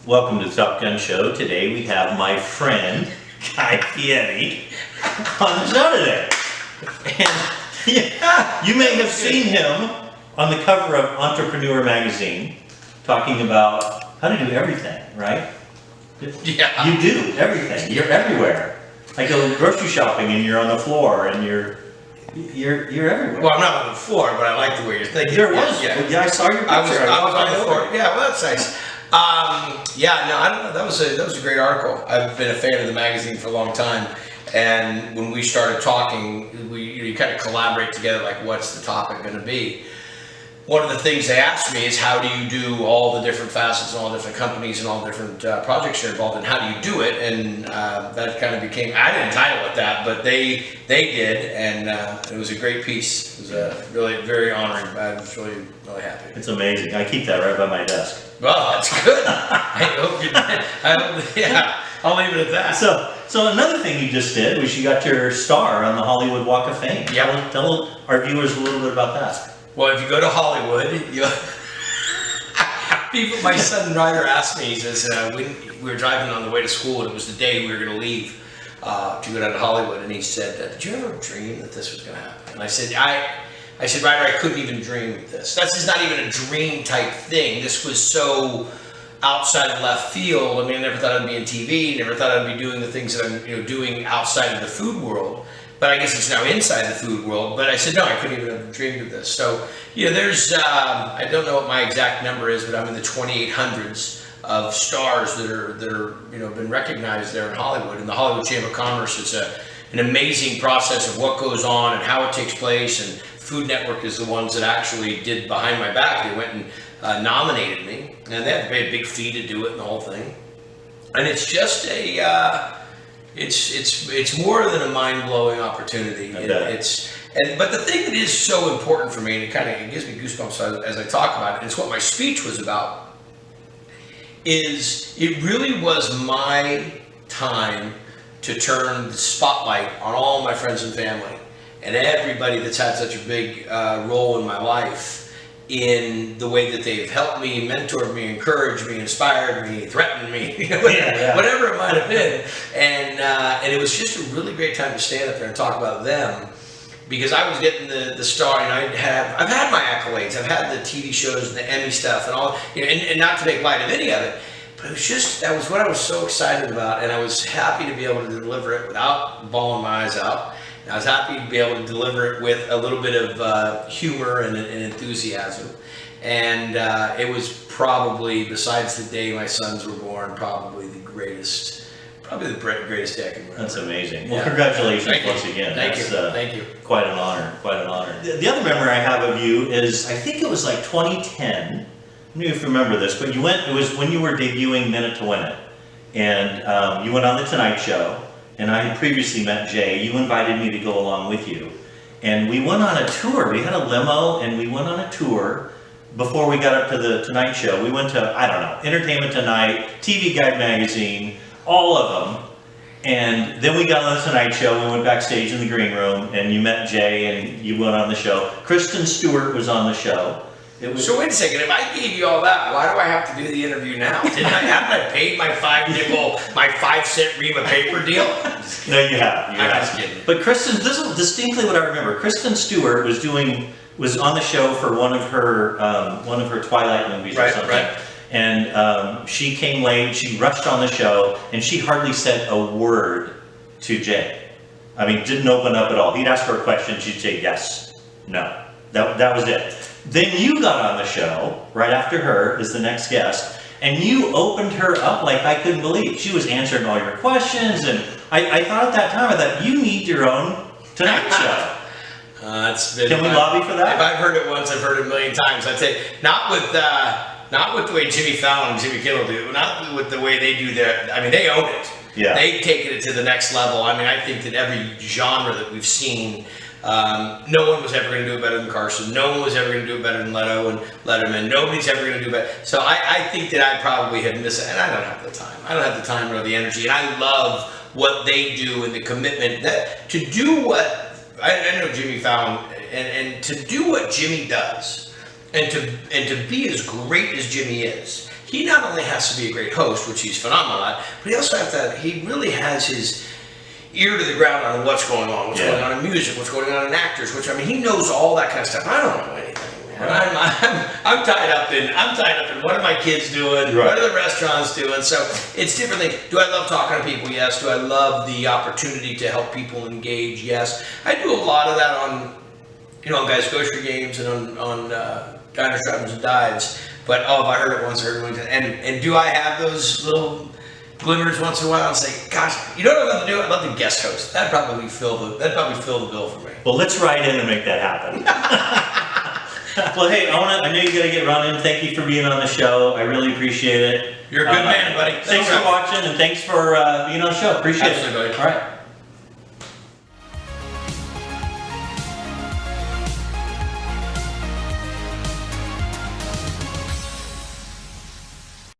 Welcome to the Top Gun Show. Today we have my friend, Guy Fieri, on the show today. And you may have seen him on the cover of Entrepreneur magazine talking about how to do everything, right? Yeah. You do everything. You're everywhere. I go grocery shopping and you're on the floor and you're everywhere. Well, I'm not on the floor, but I like the way you're thinking. There was. Yeah, I saw your picture. I was on the floor. over. Yeah, well, that's nice. I don't know. That was a great article. I've been a fan of the magazine for a long time, and when we started talking, we kind of collaborate together. Like, what's the topic going to be? One of the things they asked me is, how do you do all the different facets and all the different companies and all the different projects you're involved in? How do you do it? And that kind of became, I didn't title it that, but they did, and it was a great piece. It was really very honoring. I was really happy. It's amazing. I keep that right by my desk. Well, that's good. I hope you did. Yeah, I'll leave it at that. So another thing you just did was you got your star on the Hollywood Walk of Fame. Yeah. Tell our viewers a little bit about that. Well, if you go to Hollywood, my son Ryder asked me, he says, we were driving on the way to school, and it was the day we were going to leave to go down to Hollywood, and he said, did you ever dream that this was going to happen? And I said, Ryder, I couldn't even dream of this. This is not even a dream type thing. This was so outside of left field. I mean, I never thought I'd be in TV, never thought I'd be doing the things that I'm doing outside of the food world. But I guess it's now inside the food world. But I said, no, I couldn't even have dreamed of this. So, there's, I don't know what my exact number is, but I'm in the 2800s of stars that are been recognized there in Hollywood. In the Hollywood Chamber of Commerce, it's an amazing process of what goes on and how it takes place. And Food Network is the ones that actually did behind my back. They went and nominated me, and they had to pay a big fee to do it and the whole thing. And it's just it's more than a mind-blowing opportunity. But the thing that is so important for me, and it gives me goosebumps as I talk about it, and it's what my speech was about, is it really was my time to turn the spotlight on all my friends and family and everybody that's had such a big role in my life, in the way that they've helped me, mentored me, encouraged me, inspired me, threatened me, whatever it might have been. And it was just a really great time to stand up there and talk about them, because I was getting the star, and I've had my accolades, I've had the TV shows and the Emmy stuff and all, and not to make light of any of it, but it was just, that was what I was so excited about, and I was happy to be able to deliver it without bawling my eyes out. I was happy to be able to deliver it with a little bit of humor and enthusiasm. And it was probably, besides the day my sons were born, probably the greatest day I can remember. That's amazing. Well, congratulations once again. Thank you. Quite an honor. The other memory I have of you is, I think it was like 2010. I don't know if you remember this, but it was when you were debuting Minute to Win It. And you went on The Tonight Show. And I had previously met Jay. You invited me to go along with you. And we went on a tour. We had a limo, and we went on a tour before we got up to the Tonight Show. We went to, I don't know, Entertainment Tonight, TV Guide magazine, all of them. And then we got on the Tonight Show. We went backstage in the green room, and you met Jay, and you went on the show. Kristen Stewart was on the show. So wait a second, if I gave you all that, why do I have to do the interview now? Haven't I paid my 5-cent ream of paper deal? No, you have. I'm just kidding. But Kristen, this is distinctly what I remember. Kristen Stewart was on the show for one of her Twilight movies or something. Right. And she came late. She rushed on the show, and she hardly said a word to Jay. I mean, didn't open up at all. He'd ask her a question, she'd say yes, no. That was it. Then you got on the show right after her as the next guest, and you opened her up like I couldn't believe. She was answering all your questions, and I thought at that time, I thought, you need your own Tonight Show. Can we lobby for that? If I've heard it once, I've heard it a million times. I'd say, not with the way Jimmy Fallon and Jimmy Kimmel do, not with the way they do they own it. Yeah. They've taken it to the next level. I mean, I think that every genre that we've seen, no one was ever going to do it better than Carson. No one was ever going to do it better than Leto and Letterman. Nobody's ever going to do it better. So I think that I probably have missed it, and I don't have the time. I don't have the time or the energy, and I love what they do and the commitment to do what I know Jimmy Fallon, and to do what Jimmy does, and to be as great as Jimmy is. he not only has to be a great host, which he's phenomenal at, but he also he really has his ear to the ground on what's going on, what's going on in music, what's going on in actors, he knows all that kind of stuff. I don't know anything. I'm tied up in what are my kids doing, what are the restaurants doing, so it's different things. Do I love talking to people? Yes. Do I love the opportunity to help people engage? Yes. I do a lot of that on, Guys Grocery Games and on Diners, Drive-Ins, and Dives, but if I heard it once, I heard it once, and do I have those little glimmers once in a while and say, gosh, you know what I'd love to do? I'd love to guest host. That'd probably fill the bill for me. Well, let's write in and make that happen. Well, hey, I know you got to get running. Thank you for being on the show. I really appreciate it. You're a good man, buddy. Thanks for watching, and thanks for being on the show. Appreciate it. Absolutely, buddy. All right.